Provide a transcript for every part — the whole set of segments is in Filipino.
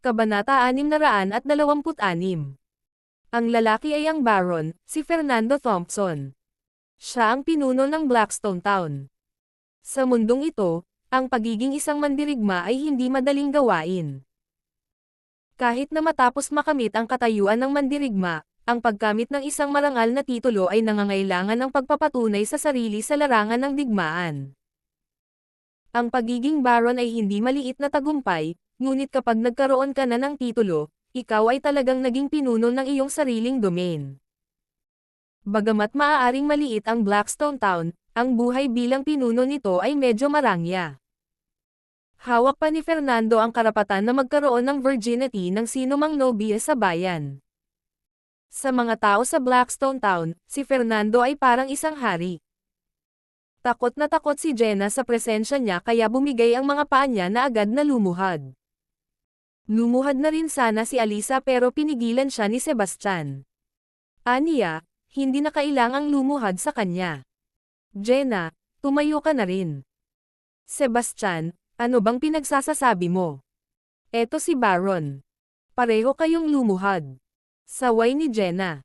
Kabanata 626. Ang lalaki ay ang Baron, si Fernando Thompson. Siya ang pinuno ng Blackstone Town. Sa mundong ito, ang pagiging isang mandirigma ay hindi madaling gawain. Kahit na matapos makamit ang katayuan ng mandirigma, ang pagkamit ng isang marangal na titulo ay nangangailangan ng pagpapatunay sa sarili sa larangan ng digmaan. Ang pagiging Baron ay hindi maliit na tagumpay, ngunit kapag nagkaroon ka na ng titulo, ikaw ay talagang naging pinuno ng iyong sariling domain. Bagamat maaaring maliit ang Blackstone Town, ang buhay bilang pinuno nito ay medyo marangya. Hawak pa ni Fernando ang karapatan na magkaroon ng virginity ng sinumang nobya sa bayan. Sa mga tao sa Blackstone Town, si Fernando ay parang isang hari. Takot na takot si Jenna sa presensya niya kaya bumigay ang mga paa niya na agad na lumuhad. Lumuhad na rin sana si Alisa pero pinigilan siya ni Sebastian. Aniya, hindi na kailangang lumuhad sa kanya. Jenna, tumayo ka na rin. Sebastian, ano bang pinagsasasabi mo? Eto si Baron. Pareho kayong lumuhad. Saway ni Jenna.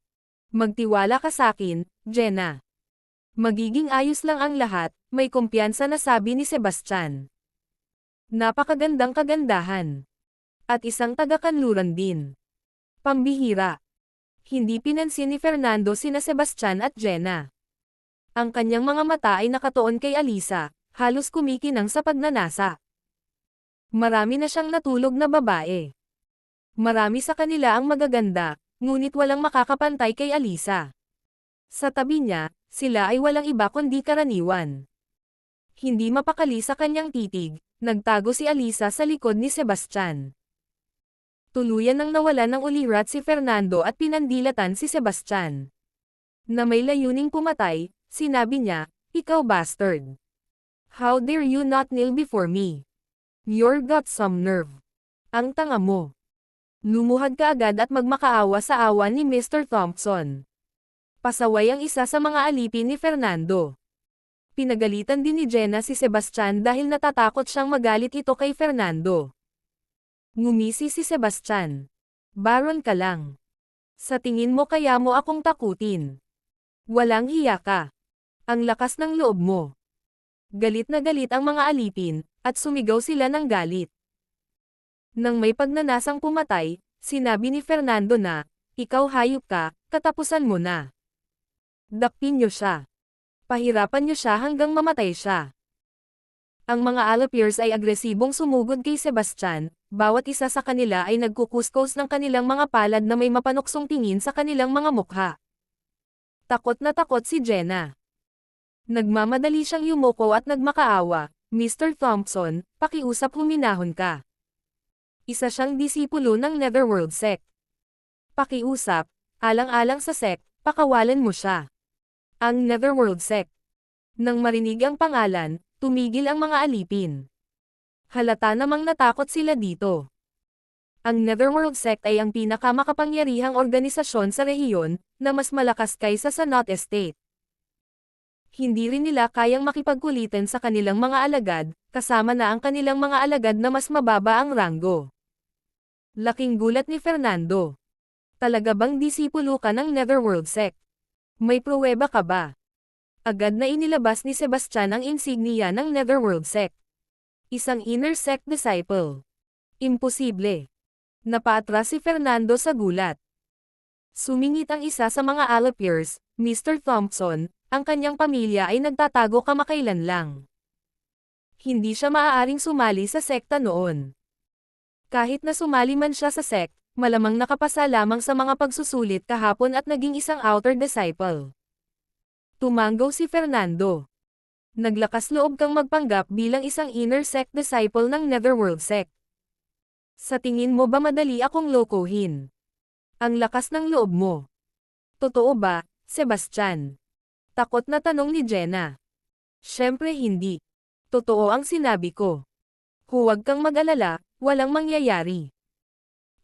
Magtiwala ka sakin, Jenna. Magiging ayos lang ang lahat, may kumpiyansa na sabi ni Sebastian. Napakagandang kagandahan. At isang taga-kanluran din. Pambihira. Hindi pinansin ni Fernando sina Sebastian at Jenna. Ang kanyang mga mata ay nakatuon kay Alisa, halos kumikinang sa pagnanasa. Marami na siyang natulog na babae. Marami sa kanila ang magaganda, ngunit walang makakapantay kay Alisa. Sa tabi niya, sila ay walang iba kundi karaniwan. Hindi mapakali sa kanyang titig, nagtago si Alisa sa likod ni Sebastian. Tuluyan nang nawalan ng ulirat si Fernando at pinandilatan si Sebastian. Na may layuning pumatay, sinabi niya, "Ikaw bastard. How dare you not kneel before me? You're got some nerve. Ang tanga mo." Lumuhad ka agad at magmakaawa sa awa ni Mr. Thompson. Pasaway ang isa sa mga alipin ni Fernando. Pinagalitan din ni Jenna si Sebastian dahil natatakot siyang magalit ito kay Fernando. Ngumisi si Sebastian. Baron ka lang. Sa tingin mo kaya mo akong takutin? Walang hiya ka. Ang lakas ng loob mo. Galit na galit ang mga alipin, at sumigaw sila ng galit. Nang may pagnanasang pumatay, sinabi ni Fernando na, "Ikaw hayop ka, katapusan mo na. Dakpin niyo siya. Pahirapan niyo siya hanggang mamatay siya." Ang mga Alapiers ay agresibong sumugod kay Sebastian, bawat isa sa kanila ay nagkukuskos ng kanilang mga palad na may mapanuksong tingin sa kanilang mga mukha. Takot na takot si Jenna. Nagmamadali siyang yumuko at nagmakaawa, "Mr. Thompson, pakiusap huminahon ka. Isa siyang disipulo ng Netherworld Sect. Pakiusap, alang-alang sa sect, pakawalan mo siya." Ang Netherworld Sect. Nang marinig ang pangalan, tumigil ang mga alipin. Halata namang natakot sila dito. Ang Netherworld Sect ay ang pinakamakapangyarihang organisasyon sa rehiyon, na mas malakas kaysa sa Knot Estate. Hindi rin nila kayang makipagkulitan sa kanilang mga alagad, kasama na ang kanilang mga alagad na mas mababa ang ranggo. Laking gulat ni Fernando. Talaga bang disipulo ka ng Netherworld Sect? May pruweba ka ba? Agad na inilabas ni Sebastian ang insignia ng Netherworld Sect. Isang inner sect disciple. Imposible. Napaatras si Fernando sa gulat. Sumingit ang isa sa mga Alapiers, Mr. Thompson, ang kanyang pamilya ay nagtatago kamakailan lang. Hindi siya maaaring sumali sa sekta noon. Kahit na sumali man siya sa sect, malamang nakapasa lamang sa mga pagsusulit kahapon at naging isang outer disciple. Tumanggaw si Fernando. Naglakas loob kang magpanggap bilang isang inner sect disciple ng Netherworld Sect. Sa tingin mo ba madali akong lokohin? Ang lakas ng loob mo. Totoo ba, Sebastian? Takot na tanong ni Jenna. Siyempre hindi. Totoo ang sinabi ko. Huwag kang mag-alala, walang mangyayari.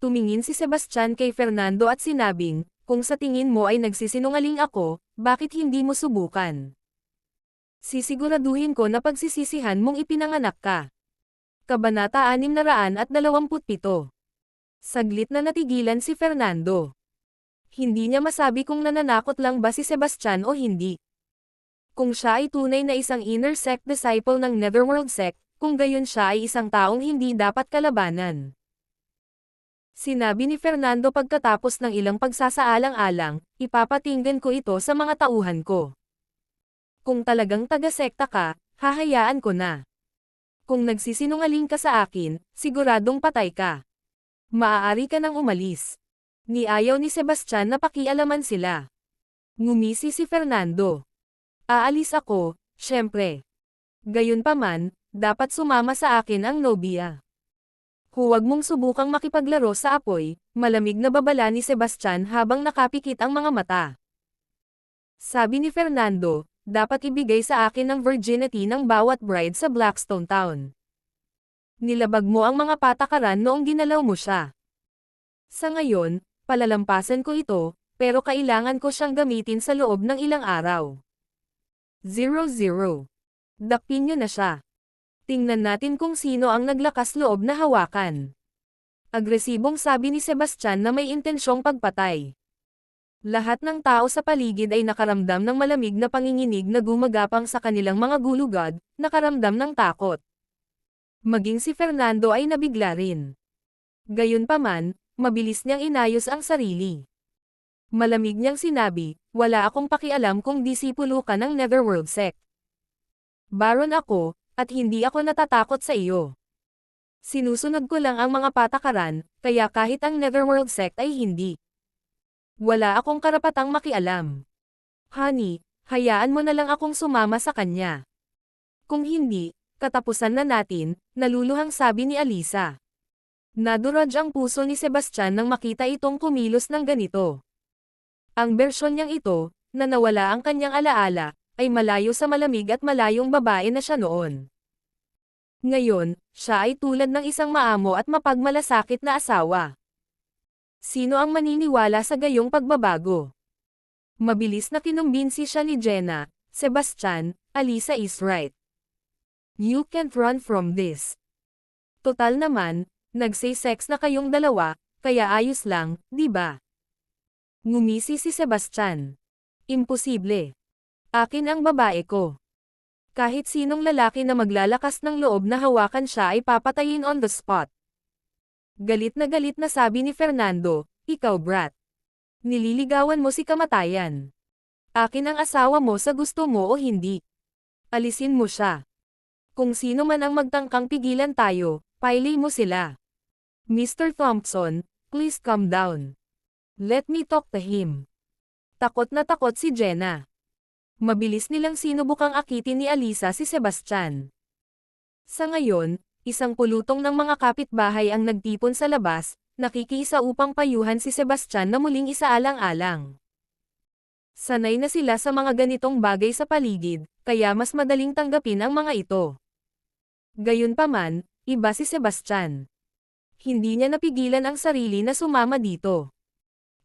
Tumingin si Sebastian kay Fernando at sinabing, "Kung sa tingin mo ay nagsisinungaling ako, bakit hindi mo subukan? Sisiguraduhin ko na pagsisisihan mong ipinanganak ka." Kabanata 627. Saglit na natigilan si Fernando. Hindi niya masabi kung nananakot lang ba si Sebastian o hindi. Kung siya ay tunay na isang inner sect disciple ng Netherworld sect, kung gayon siya ay isang taong hindi dapat kalabanan. Sinabi ni Fernando pagkatapos ng ilang pagsasaalang-alang, ipapatinggan ko ito sa mga tauhan ko. Kung talagang taga-sekta ka, hahayaan ko na. Kung nagsisinungaling ka sa akin, siguradong patay ka. Maaari ka nang umalis. Niayaw ni Sebastian na pakialaman sila. Ngumisi si Fernando. Aalis ako, syempre. Gayunpaman, dapat sumama sa akin ang nobya. Huwag mong subukang makipaglaro sa apoy, malamig na babala ni Sebastian habang nakapikit ang mga mata. Sabi ni Fernando, dapat ibigay sa akin ang virginity ng bawat bride sa Blackstone Town. Nilabag mo ang mga patakaran noong ginalaw mo siya. Sa ngayon, palalampasan ko ito, pero kailangan ko siyang gamitin sa loob ng ilang araw. 00. Dakpin niyo na siya. Tingnan natin kung sino ang naglakas loob na hawakan. Agresibong sabi ni Sebastian na may intensyong pagpatay. Lahat ng tao sa paligid ay nakaramdam ng malamig na panginginig na gumagapang sa kanilang mga gulugad, nakaramdam ng takot. Maging si Fernando ay nabigla rin. Gayunpaman, mabilis niyang inayos ang sarili. Malamig niyang sinabi, wala akong pakialam kung disipulo ka ng Netherworld sect. Baron ako, at hindi ako natatakot sa iyo. Sinusunod ko lang ang mga patakaran, kaya kahit ang Netherworld sect ay hindi. Wala akong karapatang makialam. Honey, hayaan mo na lang akong sumama sa kanya. Kung hindi, katapusan na natin, naluluhang sabi ni Alisa. Naduraj ang puso ni Sebastian nang makita itong kumilos ng ganito. Ang bersyon niyang ito, na nawala ang kanyang alaala, ay malayo sa malamig at malayong babae na siya noon. Ngayon, siya ay tulad ng isang maamo at mapagmalasakit na asawa. Sino ang maniniwala sa gayong pagbabago? Mabilis na kinumbinsi siya ni Jenna, Sebastian, Alisa is right. You can't run from this. Total naman, nagsay sex na kayong dalawa, kaya ayos lang, di ba? Ngumisi si Sebastian. Imposible. Akin ang babae ko. Kahit sinong lalaki na maglalakas ng loob na hawakan siya ay papatayin on the spot. Galit na sabi ni Fernando, ikaw brat. Nililigawan mo si kamatayan. Akin ang asawa mo sa gusto mo o hindi. Alisin mo siya. Kung sino man ang magtangkang pigilan tayo, paili mo sila. Mr. Thompson, please calm down. Let me talk to him. Takot na takot si Jenna. Mabilis nilang sinubukang akitin ni Alisa si Sebastian. Sa ngayon, isang pulutong ng mga kapitbahay ang nagtipon sa labas, nakikiisa upang payuhan si Sebastian na muling isaalang-alang. Sanay na sila sa mga ganitong bagay sa paligid, kaya mas madaling tanggapin ang mga ito. Gayunpaman, iba si Sebastian. Hindi niya napigilan ang sarili na sumama dito.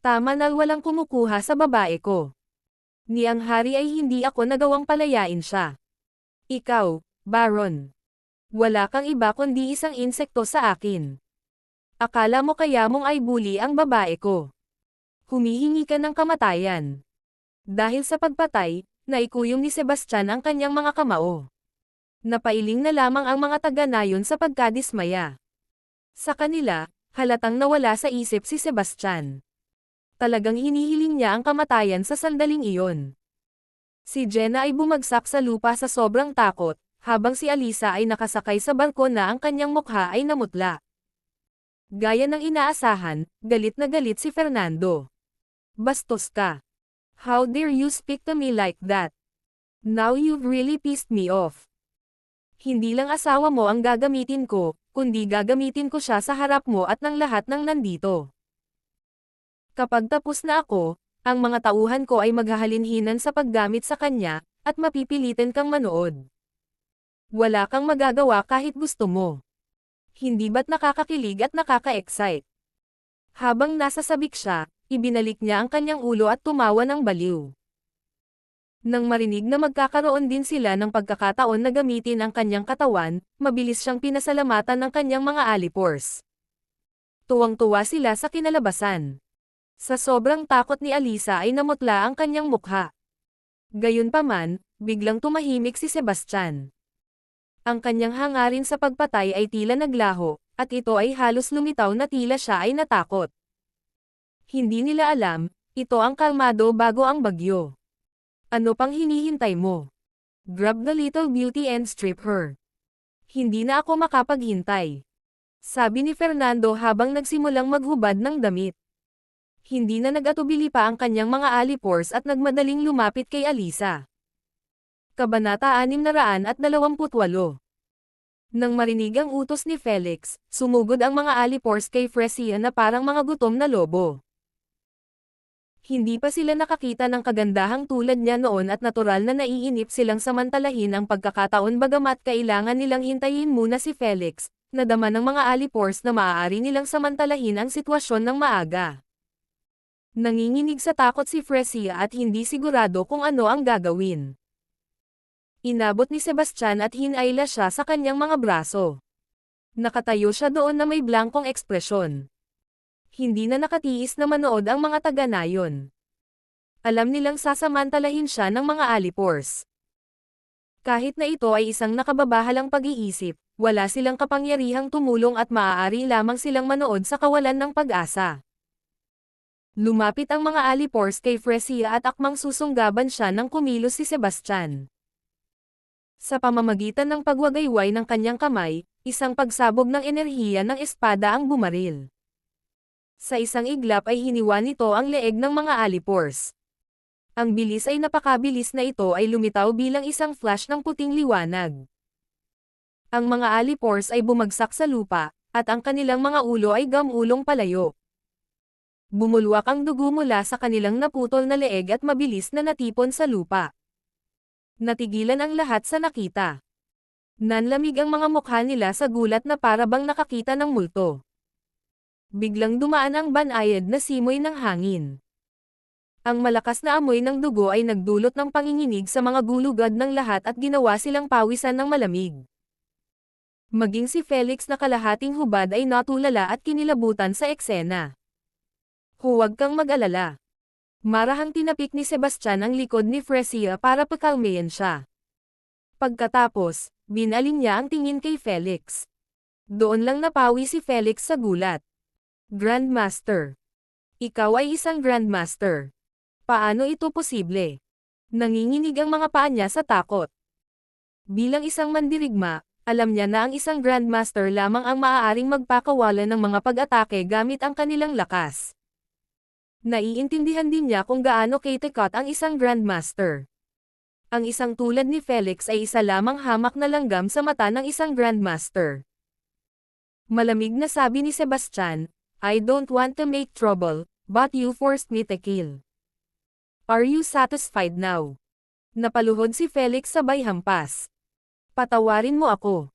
Tama na walang kumukuha sa babae ko. Ni ang hari ay hindi ako nagawang palayain siya. Ikaw, Baron. Wala kang iba kundi isang insekto sa akin. Akala mo kaya mong ay bully ang babae ko. Humihingi ka ng kamatayan. Dahil sa pagpatay, naikuyom ni Sebastian ang kanyang mga kamao. Napailing na lamang ang mga taga-nayon sa pagkadismaya. Sa kanila, halatang nawala sa isip si Sebastian. Talagang hinihiling niya ang kamatayan sa sandaling iyon. Si Jenna ay bumagsak sa lupa sa sobrang takot, habang si Alisa ay nakasakay sa barko na ang kanyang mukha ay namutla. Gaya ng inaasahan, galit na galit si Fernando. Bastos ka. How dare you speak to me like that? Now you've really pissed me off. Hindi lang asawa mo ang gagamitin ko, kundi gagamitin ko siya sa harap mo at ng lahat ng nandito. Kapag tapos na ako, ang mga tauhan ko ay maghahalinhinan sa paggamit sa kanya, at mapipilitin kang manood. Wala kang magagawa kahit gusto mo. Hindi ba't nakakakilig at nakaka-excite? Habang nasa sabik siya, ibinalik niya ang kanyang ulo at tumawa ng baliw. Nang marinig na magkakaroon din sila ng pagkakataon na gamitin ang kanyang katawan, mabilis siyang pinasalamatan ng kanyang mga alipores. Tuwang-tuwa sila sa kinalabasan. Sa sobrang takot ni Alisa ay namutla ang kanyang mukha. Gayunpaman, biglang tumahimik si Sebastian. Ang kanyang hangarin sa pagpatay ay tila naglaho, at ito ay halos lumitaw na tila siya ay natakot. Hindi nila alam, ito ang kalmado bago ang bagyo. Ano pang hinihintay mo? Grab the little beauty and strip her. Hindi na ako makapaghintay. Sabi ni Fernando habang nagsimulang maghubad ng damit. Hindi na nag-atubili pa ang kanyang mga alipores at nagmadaling lumapit kay Alisa. Kabanata 628. Nang marinig ang utos ni Felix, sumugod ang mga alipores kay Fresia na parang mga gutom na lobo. Hindi pa sila nakakita ng kagandahang tulad niya noon at natural na naiinip silang samantalahin ang pagkakataon bagamat kailangan nilang hintayin muna si Felix, nadama ng mga alipores na maaari nilang samantalahin ang sitwasyon ng maaga. Nanginginig sa takot si Fresia at hindi sigurado kung ano ang gagawin. Inabot ni Sebastian at hinayla siya sa kanyang mga braso. Nakatayo siya doon na may blankong ekspresyon. Hindi na nakatiis na manood ang mga taga-nayon. Alam nilang sasamantalahin siya ng mga alipores. Kahit na ito ay isang nakababahalang pag-iisip, wala silang kapangyarihang tumulong at maaari lamang silang manood sa kawalan ng pag-asa. Lumapit ang mga alipores kay Fresia at akmang susunggaban siya nang kumilos si Sebastian. Sa pamamagitan ng pagwagayway ng kanyang kamay, isang pagsabog ng enerhiya ng espada ang bumaril. Sa isang iglap ay hiniwa nito ang leeg ng mga alipores. Ang bilis ay napakabilis na ito ay lumitaw bilang isang flash ng puting liwanag. Ang mga alipores ay bumagsak sa lupa, at ang kanilang mga ulo ay gamulong palayo. Bumulwak ang dugo mula sa kanilang naputol na leeg at mabilis na natipon sa lupa. Natigilan ang lahat sa nakita. Nanlamig ang mga mukha nila sa gulat na para bang nakakita ng multo. Biglang dumaan ang banayad na simoy ng hangin. Ang malakas na amoy ng dugo ay nagdulot ng panginginig sa mga gulugad ng lahat at ginawa silang pawisan ng malamig. Maging si Felix na kalahating hubad ay natulala at kinilabutan sa eksena. Huwag kang mag-alala. Marahang tinapik ni Sebastian ang likod ni Fresia para pakalmayan siya. Pagkatapos, binalin niya ang tingin kay Felix. Doon lang napawi si Felix sa gulat. Grandmaster. Ikaw ay isang Grandmaster. Paano ito posible? Nanginginig ang mga paa niya sa takot. Bilang isang mandirigma, alam niya na ang isang Grandmaster lamang ang maaaring magpakawala ng mga pag-atake gamit ang kanilang lakas. Naiintindihan din niya kung gaano katikat ang isang Grandmaster. Ang isang tulad ni Felix ay isa lamang hamak na langgam sa mata ng isang Grandmaster. Malamig na sabi ni Sebastian, I don't want to make trouble, but you forced me to kill. Are you satisfied now? Napaluhod si Felix sabay hampas. Patawarin mo ako.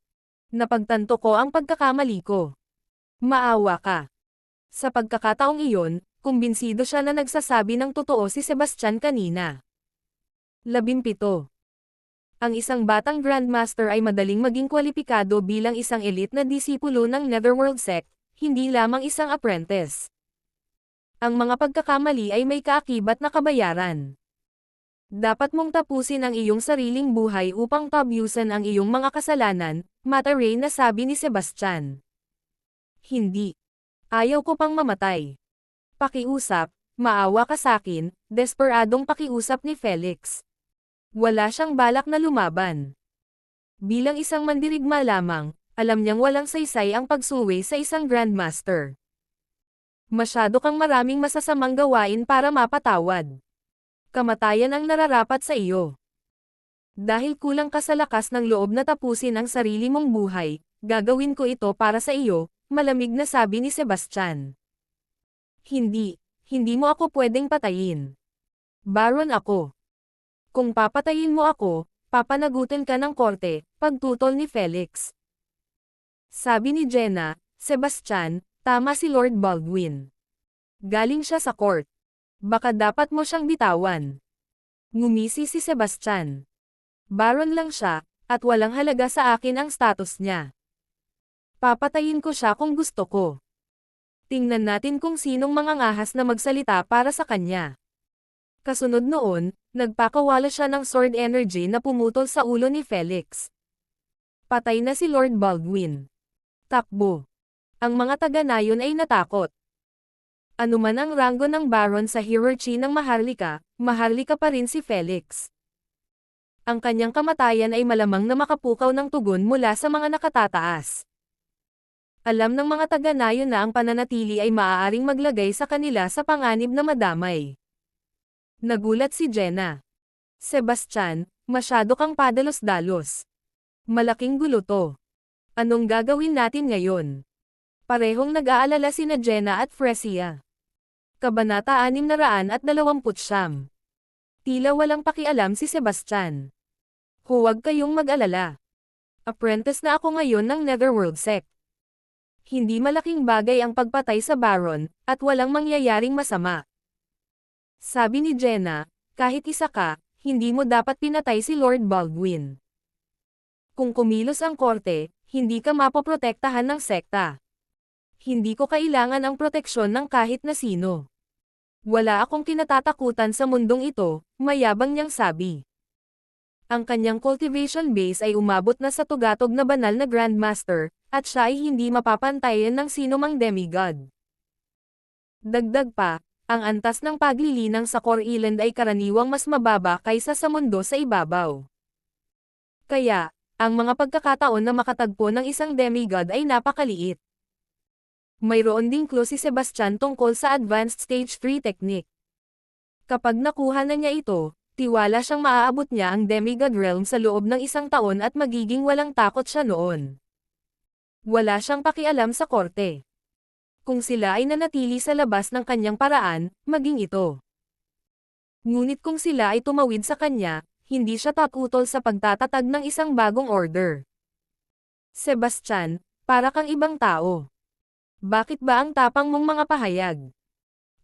Napagtanto ko ang pagkakamali ko. Maawa ka. Sa pagkakataong iyon, kumbinsido siya na nagsasabi ng totoo si Sebastian kanina. 17. Ang isang batang Grandmaster ay madaling maging kwalipikado bilang isang elite na disipulo ng Netherworld Sect, hindi lamang isang apprentice. Ang mga pagkakamali ay may kaakibat na kabayaran. Dapat mong tapusin ang iyong sariling buhay upang tabyusan ang iyong mga kasalanan, Mataray na sabi ni Sebastian. Hindi. Ayaw ko pang mamatay. Pakiusap, maawa ka sakin, desperadong pakiusap ni Felix. Wala siyang balak na lumaban. Bilang isang mandirigma lamang, alam niyang walang saysay ang pagsuwi sa isang Grandmaster. Masyado kang maraming masasamang gawain para mapatawad. Kamatayan ang nararapat sa iyo. Dahil kulang ka sa lakas ng loob na tapusin ang sarili mong buhay, gagawin ko ito para sa iyo, malamig na sabi ni Sebastian. Hindi mo ako pwedeng patayin. Baron ako. Kung papatayin mo ako, papanagutin ka ng korte, pagtutol ni Felix. Sabi ni Jenna, Sebastian, tama si Lord Baldwin. Galing siya sa court. Baka dapat mo siyang bitawan. Ngumisi si Sebastian. Baron lang siya, at walang halaga sa akin ang status niya. Papatayin ko siya kung gusto ko. Tingnan natin kung sinong mangangahas na magsalita para sa kanya. Kasunod noon, nagpakawala siya ng sword energy na pumutol sa ulo ni Felix. Patay na si Lord Baldwin. Takbo. Ang mga taga-nayon ay natakot. Anuman ang ranggo ng Baron sa hierarchy ng Maharlika, Maharlika pa rin si Felix. Ang kanyang kamatayan ay malamang na makapukaw ng tugon mula sa mga nakatataas. Alam ng mga taga-nayon na ang pananatili ay maaaring maglagay sa kanila sa panganib na madamay. Nagulat si Jenna. Sebastian, masyado kang padalos-dalos. Malaking gulo to. Anong gagawin natin ngayon? Parehong nag-aalala sina Jenna at Fresia. Kabanata 629. Tila walang pakialam si Sebastian. Huwag kayong mag-alala. Apprentice na ako ngayon ng Netherworld Sect. Hindi malaking bagay ang pagpatay sa Baron, at walang mangyayaring masama. Sabi ni Jenna, kahit isa ka, hindi mo dapat pinatay si Lord Baldwin. Kung kumilos ang korte, hindi ka mapoprotektahan ng sekta. Hindi ko kailangan ang proteksyon ng kahit na sino. Wala akong kinatatakutan sa mundong ito, mayabang niyang sabi. Ang kanyang cultivation base ay umabot na sa tugatog na banal na Grandmaster, at siya ay hindi mapapantayan ng sinumang demigod. Dagdag pa, ang antas ng paglilinang sa Core Island ay karaniwang mas mababa kaysa sa mundo sa ibabaw. Kaya, ang mga pagkakataon na makatagpo ng isang demigod ay napakaliit. Mayroon ding clue si Sebastian tungkol sa Advanced Stage 3 technique. Kapag nakuha na niya ito, tiwala siyang maaabot niya ang demigod realm sa loob ng isang taon at magiging walang takot siya noon. Wala siyang pakialam sa korte. Kung sila ay nanatili sa labas ng kanyang paraan, maging ito. Ngunit kung sila ay tumawid sa kanya, hindi siya takutol sa pagtatatag ng isang bagong order. Sebastian, para kang ibang tao. Bakit ba ang tapang mong mga pahayag?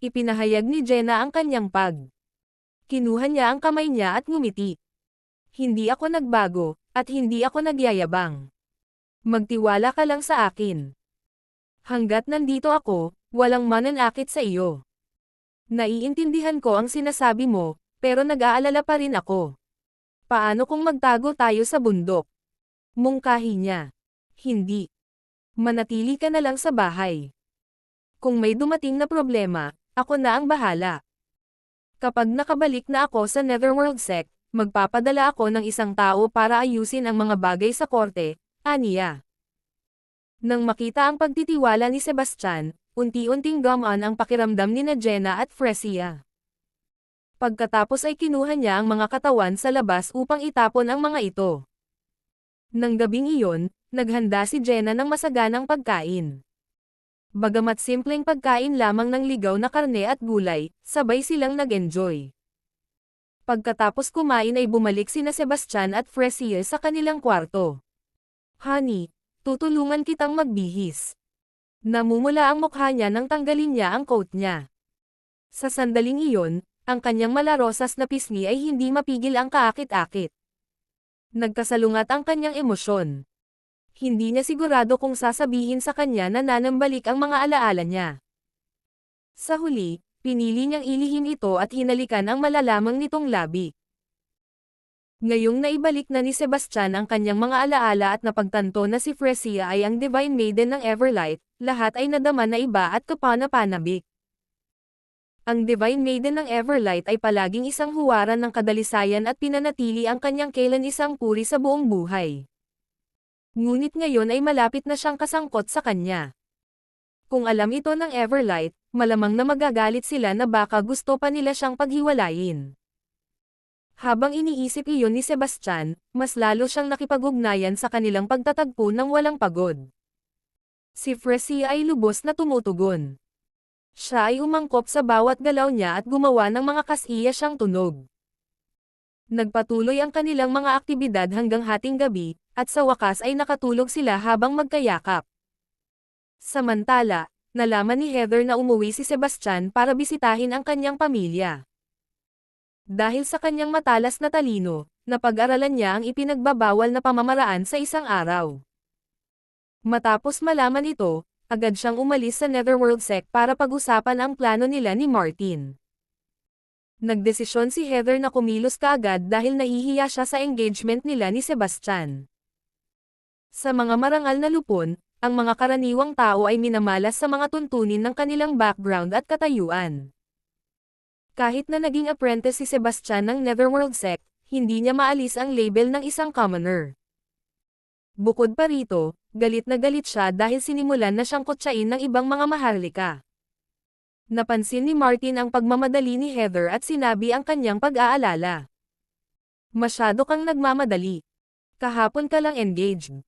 Ipinahayag ni Jenna ang kanyang pag. Kinuha niya ang kamay niya at ngumiti. Hindi ako nagbago, at hindi ako nagyayabang. Magtiwala ka lang sa akin. Hanggat nandito ako, walang mananakit sa iyo. Naiintindihan ko ang sinasabi mo, pero nag-aalala pa rin ako. Paano kung magtago tayo sa bundok? Mungkahi niya. Hindi. Manatili ka na lang sa bahay. Kung may dumating na problema, ako na ang bahala. Kapag nakabalik na ako sa Netherworld Sect, magpapadala ako ng isang tao para ayusin ang mga bagay sa korte, aniya. Nang makita ang pagtitiwala ni Sebastian, unti-unting gumaan ang pakiramdam ni Jenna at Fresia. Pagkatapos ay kinuha niya ang mga katawan sa labas upang itapon ang mga ito. Nang gabing iyon, naghanda si Jenna ng masaganang pagkain. Bagamat simpleng pagkain lamang ng ligaw na karne at gulay, sabay silang nag-enjoy. Pagkatapos kumain ay bumalik sina Sebastian at Fresia sa kanilang kwarto. Honey, tutulungan kitang magbihis. Namumula ang mukha niya nang tanggalin niya ang coat niya. Sa sandaling iyon, ang kanyang malarosas na pisngi ay hindi mapigil ang kaakit-akit. Nagkasalungat ang kanyang emosyon. Hindi niya sigurado kung sasabihin sa kanya na nanambalik ang mga alaala niya. Sa huli, pinili niyang ilihim ito at hinalikan ang malalamang nitong labi. Ngayong naibalik na ni Sebastian ang kanyang mga alaala at napagtanto na si Fresia ay ang Divine Maiden ng Everlight, lahat ay nadama na iba at kapana-panabik. Ang Divine Maiden ng Everlight ay palaging isang huwaran ng kadalisayan at pinanatili ang kanyang kailan isang puri sa buong buhay. Ngunit ngayon ay malapit na siyang kasangkot sa kanya. Kung alam ito ng Everlight, malamang na magagalit sila na baka gusto pa nila siyang paghiwalayin. Habang iniisip iyon ni Sebastian, mas lalo siyang nakipag-ugnayan sa kanilang pagtatagpo ng walang pagod. Si Fresia ay lubos na tumutugon. Siya ay umangkop sa bawat galaw niya at gumawa ng mga kasiya siyang tunog. Nagpatuloy ang kanilang mga aktibidad hanggang hating gabi, at sa wakas ay nakatulog sila habang magkayakap. Samantala, nalaman ni Heather na umuwi si Sebastian para bisitahin ang kanyang pamilya. Dahil sa kanyang matalas na talino, napag-aralan niya ang ipinagbabawal na pamamaraan sa isang araw. Matapos malaman ito, agad siyang umalis sa Netherworld Sect para pag-usapan ang plano nila ni Martin. Nagdesisyon si Heather na kumilos kaagad dahil nahihiya siya sa engagement nila ni Sebastian. Sa mga marangal na lupon, ang mga karaniwang tao ay minamalas sa mga tuntunin ng kanilang background at katayuan. Kahit na naging apprentice si Sebastian ng Netherworld Sect, hindi niya maalis ang label ng isang commoner. Bukod pa rito, galit na galit siya dahil sinimulan na siyang kotsain ng ibang mga maharlika. Napansin ni Martin ang pagmamadali ni Heather at sinabi ang kanyang pag-aalala. Masyado kang nagmamadali. Kahapon ka lang engaged.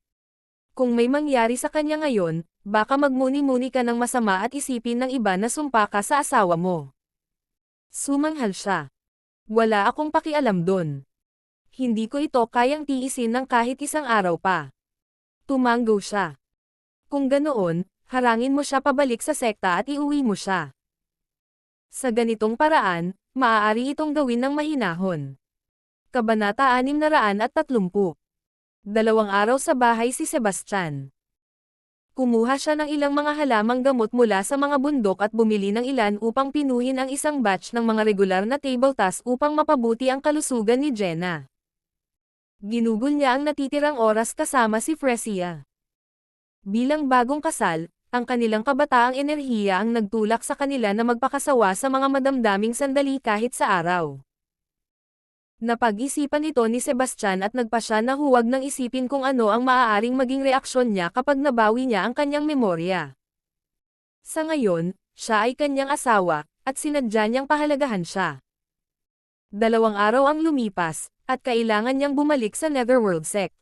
Kung may mangyari sa kanya ngayon, baka magmuni-muni ka ng masama at isipin ng iba na sumpa ka sa asawa mo. Sumanghal siya. Wala akong pakialam dun. Hindi ko ito kayang tiisin ng kahit isang araw pa. Tumanggo siya. Kung ganoon, harangin mo siya pabalik sa sekta at iuwi mo siya. Sa ganitong paraan, maaari itong gawin ng mahinahon. Kabanata 630. 2 araw sa bahay si Sebastian. Kumuha siya ng ilang mga halamang gamot mula sa mga bundok at bumili ng ilan upang pinuhin ang isang batch ng mga regular na table tasks upang mapabuti ang kalusugan ni Jenna. Ginugol niya ang natitirang oras kasama si Fresia. Bilang bagong kasal, ang kanilang kabataang enerhiya ang nagtulak sa kanila na magpakasawa sa mga madamdaming sandali kahit sa araw. Napag-isipan ito ni Sebastian at nagpa siya na huwag nang isipin kung ano ang maaaring maging reaksyon niya kapag nabawi niya ang kanyang memorya. Sa ngayon, siya ay kanyang asawa, at sinadya niyang pahalagahan siya. 2 araw ang lumipas, at kailangan niyang bumalik sa Netherworld Sect.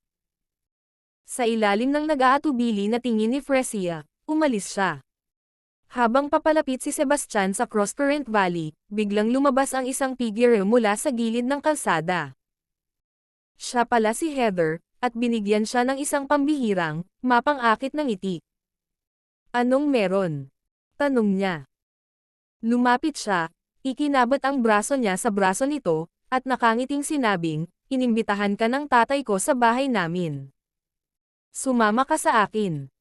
Sa ilalim ng nag-aatubili na tingin ni Fresia, umalis siya. Habang papalapit si Sebastian sa Crosscurrent Valley, biglang lumabas ang isang figure mula sa gilid ng kalsada. Siya pala si Heather, at binigyan siya ng isang pambihirang, mapang-akit na ngiti. Anong meron? Tanong niya. Lumapit siya, ikinabot ang braso niya sa braso nito, at nakangiting sinabing, inimbitahan ka ng tatay ko sa bahay namin. Sumama ka sa akin.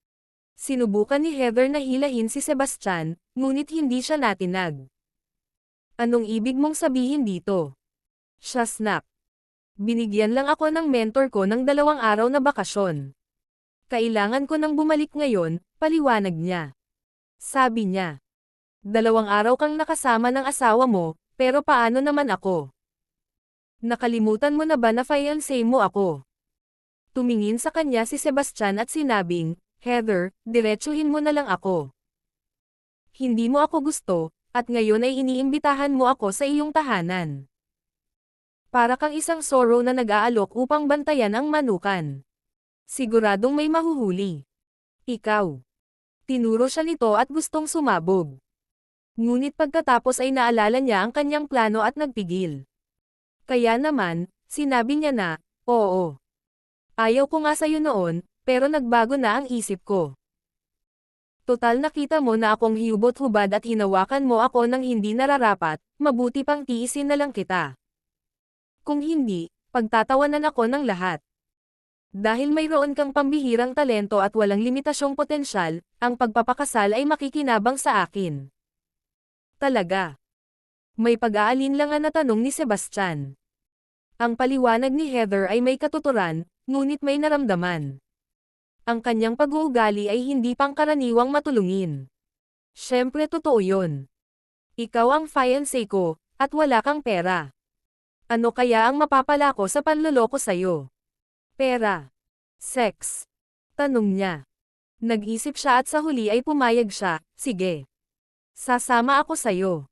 Sinubukan ni Heather na hilahin si Sebastian, ngunit hindi siya natinag. Anong ibig mong sabihin dito? Siya snap. Binigyan lang ako ng mentor ko ng 2 araw na bakasyon. Kailangan ko nang bumalik ngayon, paliwanag niya. Sabi niya. 2 araw kang nakasama ng asawa mo, pero paano naman ako? Nakalimutan mo na ba na fiancé mo ako? Tumingin sa kanya si Sebastian at sinabing, Heather, diretsuhin mo na lang ako. Hindi mo ako gusto, at ngayon ay iniimbitahan mo ako sa iyong tahanan. Para kang isang sorrow na nag-aalok upang bantayan ang manukan. Siguradong may mahuhuli. Ikaw. Tinuro siya nito at gustong sumabog. Ngunit pagkatapos ay naalala niya ang kanyang plano at nagpigil. Kaya naman, sinabi niya na, oo. Ayaw ko nga sa'yo noon, pero nagbago na ang isip ko. Total nakita mo na akong hiyubot-hubad at hinawakan mo ako ng hindi nararapat, mabuti pang tiisin na lang kita. Kung hindi, pagtatawanan ako ng lahat. Dahil mayroon kang pambihirang talento at walang limitasyong potensyal, ang pagpapakasal ay makikinabang sa akin. Talaga. May pag-aalinlangan na tanong ni Sebastian. Ang paliwanag ni Heather ay may katuturan, ngunit may naramdaman. Ang kanyang pag-uugali ay hindi pangkaraniwang matulungin. Siyempre totoo yun. Ikaw ang fiancé ko, at wala kang pera. Ano kaya ang mapapala ko sa panloloko sa'yo? Pera. Sex. Tanong niya. Nag-isip siya at sa huli ay pumayag siya, sige. Sasama ako sa'yo.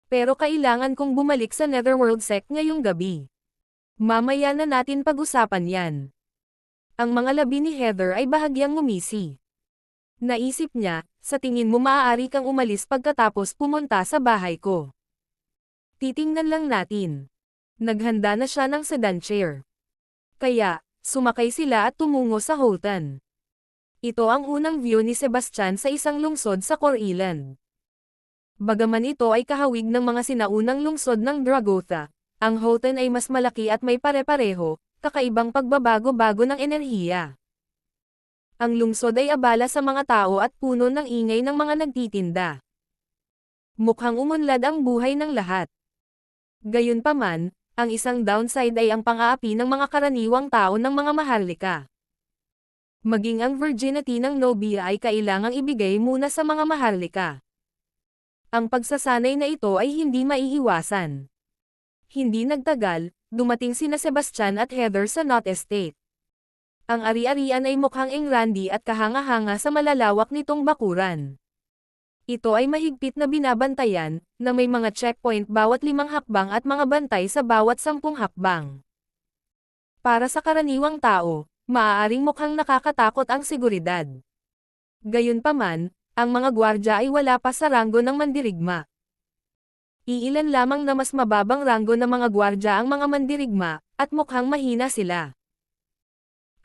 Pero kailangan kong bumalik sa Netherworld Sect ngayong gabi. Mamaya na natin pag-usapan yan. Ang mga labi ni Heather ay bahagyang ngumisi. Naisip niya, sa tingin mo maaari kang umalis pagkatapos pumunta sa bahay ko. Titingnan lang natin. Naghanda na siya ng sedan chair. Kaya, sumakay sila at tumungo sa Holton. Ito ang unang view ni Sebastian sa isang lungsod sa Coreland. Bagaman ito ay kahawig ng mga sinaunang lungsod ng Dragotha, ang Holton ay mas malaki at may pare-pareho, kakaibang pagbabago-bago ng enerhiya. Ang lungsod ay abala sa mga tao at puno ng ingay ng mga nagtitinda. Mukhang umunlad ang buhay ng lahat. Gayunpaman, ang isang downside ay ang pang-aapi ng mga karaniwang tao ng mga maharlika. Maging ang virginity ng nobya ay kailangang ibigay muna sa mga maharlika. Ang pagsasanay na ito ay hindi maiiwasan. Hindi nagtagal, dumating sina Sebastian at Heather sa Knott Estate. Ang ari-arian ay mukhang engrandi at kahanga-hanga sa malalawak nitong bakuran. Ito ay mahigpit na binabantayan, na may mga checkpoint bawat 5 hakbang at mga bantay sa bawat 10 hakbang. Para sa karaniwang tao, maaaring mukhang nakakatakot ang seguridad. Gayunpaman, ang mga gwardya ay wala pa sa ranggo ng mandirigma. Iilan lamang na mas mababang ranggo ng mga gwardya ang mga mandirigma, at mukhang mahina sila.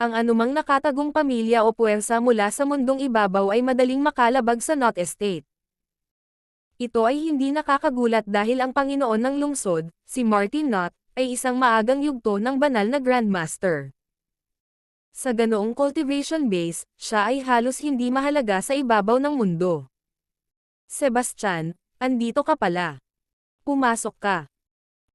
Ang anumang nakatagong pamilya o puwersa mula sa mundong ibabaw ay madaling makalabag sa Knott Estate. Ito ay hindi nakakagulat dahil ang Panginoon ng lungsod, si Martin Knott, ay isang maagang yugto ng banal na Grandmaster. Sa ganoong cultivation base, siya ay halos hindi mahalaga sa ibabaw ng mundo. Sebastian, andito ka pala. Pumasok ka.